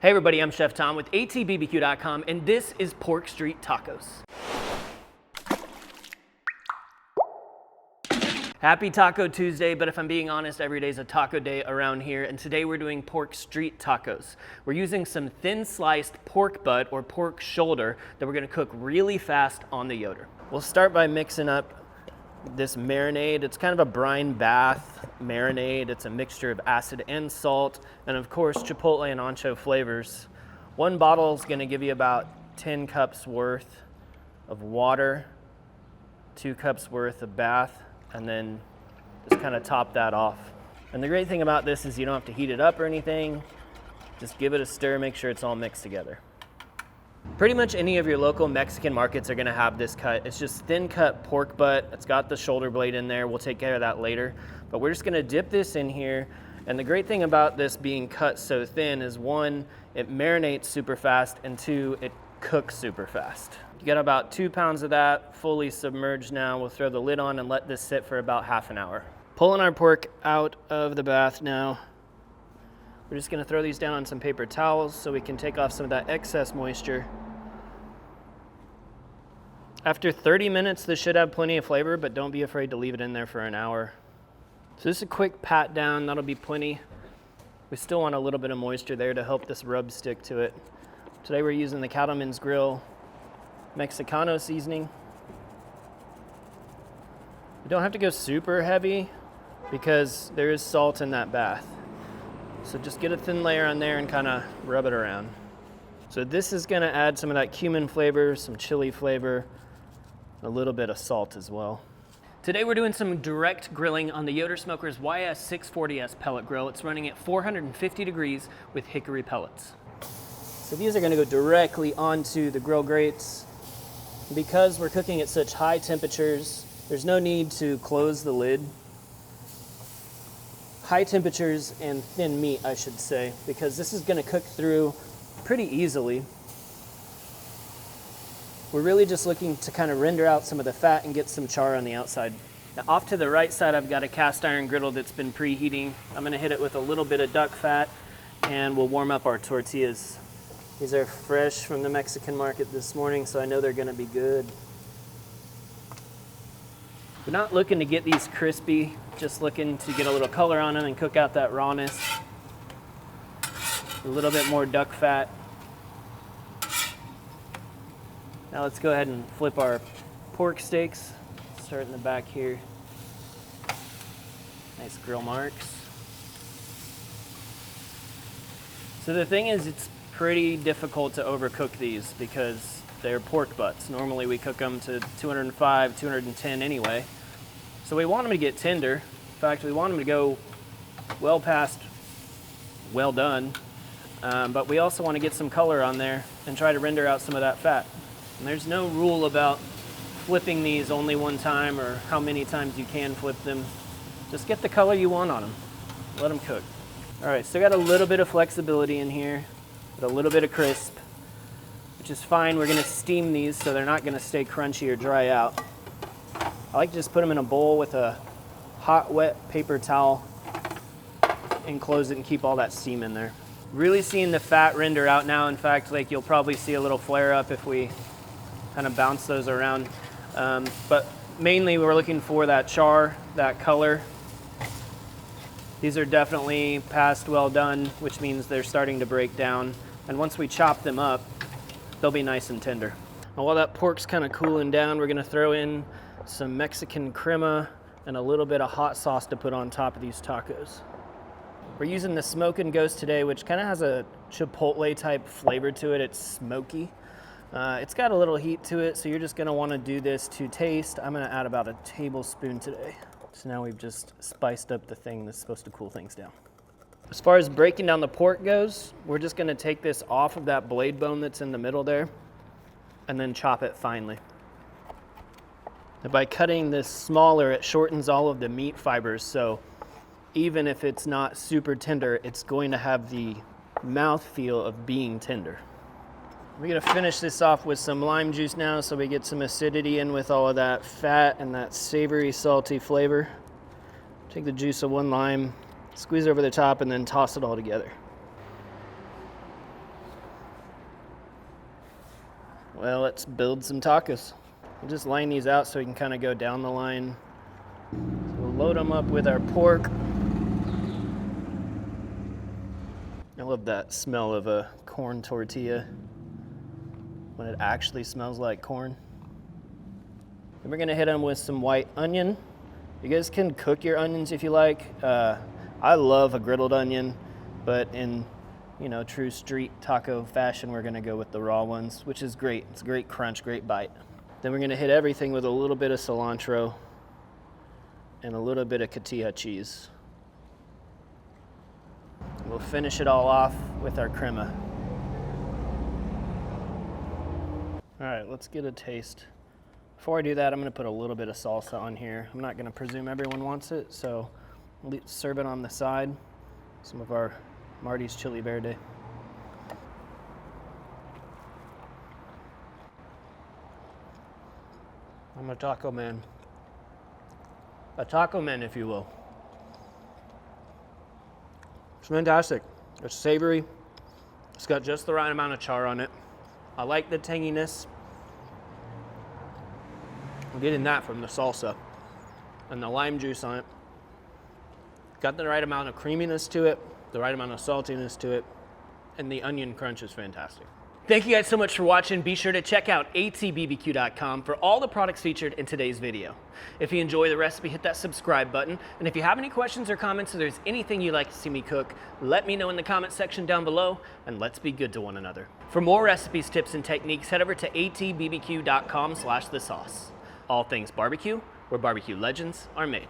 Hey everybody, I'm Chef Tom with atbbq.com, and this is Pork Street Tacos. Happy Taco Tuesday, but if I'm being honest, every day is a taco day around here, and today we're doing pork street tacos. We're using some thin sliced pork butt or pork shoulder that we're gonna cook really fast on the Yoder. We'll start by mixing up this marinade. It's kind of a brine bath marinade. It's a mixture of acid and salt, and of course chipotle and ancho flavors. One bottle is going to give you about 10 cups worth of water, 2 cups worth of bath, and then just kind of top that off. And the great thing about this is you don't have to heat it up or anything. Just give it a stir, make sure it's all mixed together. Pretty much any of your local Mexican markets are gonna have this cut. It's just thin cut pork butt. It's got the shoulder blade in there. We'll take care of that later. But we're just gonna dip this in here. And the great thing about this being cut so thin is one, it marinates super fast, and two, it cooks super fast. You got about 2 pounds of that fully submerged now. We'll throw the lid on and let this sit for about half an hour. Pulling our pork out of the bath now. We're just gonna throw these down on some paper towels so we can take off some of that excess moisture. After 30 minutes, this should have plenty of flavor, but don't be afraid to leave it in there for an hour. So just a quick pat down, that'll be plenty. We still want a little bit of moisture there to help this rub stick to it. Today we're using the Cattleman's Grill Mexicano seasoning. You don't have to go super heavy because there is salt in that bath. So just get a thin layer on there and kind of rub it around. So this is gonna add some of that cumin flavor, some chili flavor, a little bit of salt as well. Today we're doing some direct grilling on the Yoder Smoker's YS640S pellet grill. It's running at 450 degrees with hickory pellets. So these are gonna go directly onto the grill grates. Because we're cooking at such high temperatures, there's no need to close the lid. High temperatures and thin meat, I should say, because this is gonna cook through pretty easily. We're really just looking to kind of render out some of the fat and get some char on the outside. Now off to the right side, I've got a cast iron griddle that's been preheating. I'm gonna hit it with a little bit of duck fat and we'll warm up our tortillas. These are fresh from the Mexican market this morning, so I know they're gonna be good. We're not looking to get these crispy, just looking to get a little color on them and cook out that rawness. A little bit more duck fat. Now let's go ahead and flip our pork steaks. Start in the back here. Nice grill marks. So the thing is, it's pretty difficult to overcook these because they're pork butts. Normally we cook them to 205, 210 anyway. So we want them to get tender. In fact, we want them to go well past well done. But we also want to get some color on there and try to render out some of that fat. And there's no rule about flipping these only one time or how many times you can flip them. Just get the color you want on them. Let them cook. All right, still got a little bit of flexibility in here, but a little bit of crisp, which is fine. We're gonna steam these so they're not gonna stay crunchy or dry out. I like to just put them in a bowl with a hot, wet paper towel and close it and keep all that steam in there. Really seeing the fat render out now. In fact, like you'll probably see a little flare up if we kind of bounce those around. But mainly we're looking for that char, that color. These are definitely past well done, which means they're starting to break down. And once we chop them up, they'll be nice and tender. Now, while that pork's kind of cooling down, we're gonna throw in some Mexican crema and a little bit of hot sauce to put on top of these tacos. We're using the Smoke and Ghost today, which kind of has a chipotle type flavor to it. It's smoky. It's got a little heat to it, so you're just gonna wanna do this to taste. I'm gonna add about a tablespoon today. So now we've just spiced up the thing that's supposed to cool things down. As far as breaking down the pork goes, we're just gonna take this off of that blade bone that's in the middle there and then chop it finely. And by cutting this smaller, it shortens all of the meat fibers, so even if it's not super tender, it's going to have the mouthfeel of being tender. We're gonna finish this off with some lime juice now so we get some acidity in with all of that fat and that savory, salty flavor. Take the juice of 1 lime, squeeze it over the top, and then toss it all together. well, let's build some tacos. We'll just line these out so we can kind of go down the line. So we'll load them up with our pork. I love that smell of a corn tortilla when it actually smells like corn. Then we're gonna hit them with some white onion. You guys can cook your onions if you like. I love a griddled onion, but in true street taco fashion, we're gonna go with the raw ones, which is great. It's a great crunch, great bite. Then we're gonna hit everything with a little bit of cilantro and a little bit of cotija cheese. We'll finish it all off with our crema. All right, let's get a taste. Before I do that, I'm gonna put a little bit of salsa on here. I'm not gonna presume everyone wants it, so serve it on the side. Some of our Marty's chili verde. I'm a taco man. A taco man, if you will. It's fantastic. It's savory. It's got just the right amount of char on it. I like the tanginess. I'm getting that from the salsa and the lime juice on it. Got the right amount of creaminess to it, the right amount of saltiness to it, and the onion crunch is fantastic. Thank you guys so much for watching. Be sure to check out atbbq.com for all the products featured in today's video. If you enjoy the recipe, hit that subscribe button. And if you have any questions or comments, or there's anything you'd like to see me cook, let me know in the comment section down below, and let's be good to one another. For more recipes, tips, and techniques, head over to atbbq.com/thesauce. All things barbecue, where barbecue legends are made.